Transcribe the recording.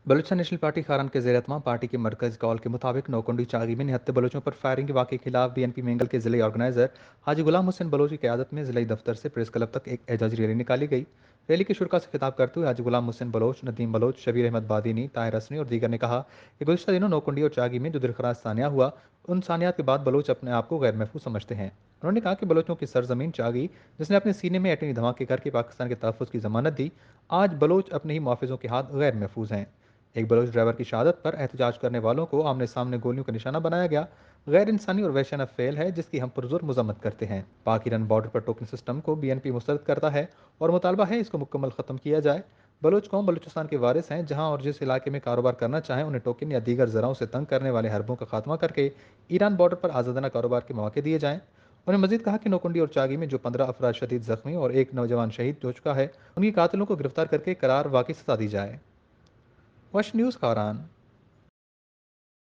Balochistan national party Kharan के ज़ेर एहतमाम party के मरकज़ी कॉल के मुताबिक नौकुंडी चागी में निहत्ते बलोचों पर फायरिंग के वाक़े के खिलाफ बीएनपी मेंगल के ज़िले ऑर्गेनाइज़र हाजी गुलाम हुसैन बलोच की क़यादत में ज़िला दफ्तर से प्रेस क्लब तक एक एहजाजी रैली निकाली गई। रैली के शुरा से खिताब करते हुए हाजी गुलाम हुसैन बलोच, नदीम बलोच, शबीर अहमद बादीनी, ताहिर हसनी और दीगर ने कहा कि गुज़श्ता दिनों नौकुंडी और चागी में जो दिलखराज सानिया हुआ, उन सानियात के बाद बलोच अपने आप को गैर महफूज समझते हैं। उन्होंने कहा कि बलोचों की सरजमीन चागी, जिसने अपने सीने में एटमी धमाके करके पाकिस्तान के तहफ़्फ़ुज़ की ज़मानत दी, आज बलोच अपने ही मुहाफ़िज़ों के हाथ गैर महफूज हैं। एक बलोच ड्राइवर की शहादत पर एहतजाज करने वालों को आमने सामने गोलियों का निशाना बनाया गया, गैर इंसानी और वहशाना फेल है जिसकी हम पुरजोर मजम्मत करते हैं। पाक ईरान बॉर्डर पर टोकन सिस्टम को बीएनपी मुस्तरद करता है और मुतालबा है इसको मुकम्मल ख़त्म किया जाए। बलोच कौम बलूचिस्तान के वारिस हैं, जहाँ और जिस इलाके में कारोबार करना चाहें उन्हें टोकन या दीगर ज़राओं से तंग करने वाले हरबों का खात्मा करके ईरान बॉर्डर पर आज़ादाना कारोबार के मौके दिए जाएँ। उन्हें मजीद कहा कि नौकुंडी और चागी में जो 15 अफराद शदीद जख्मी और एक नौजवान शहीद हो चुका है, उनकी कातिलों को गिरफ्तार करके करार वाकई सजा दी जाए। वश न्यूज़ खारान।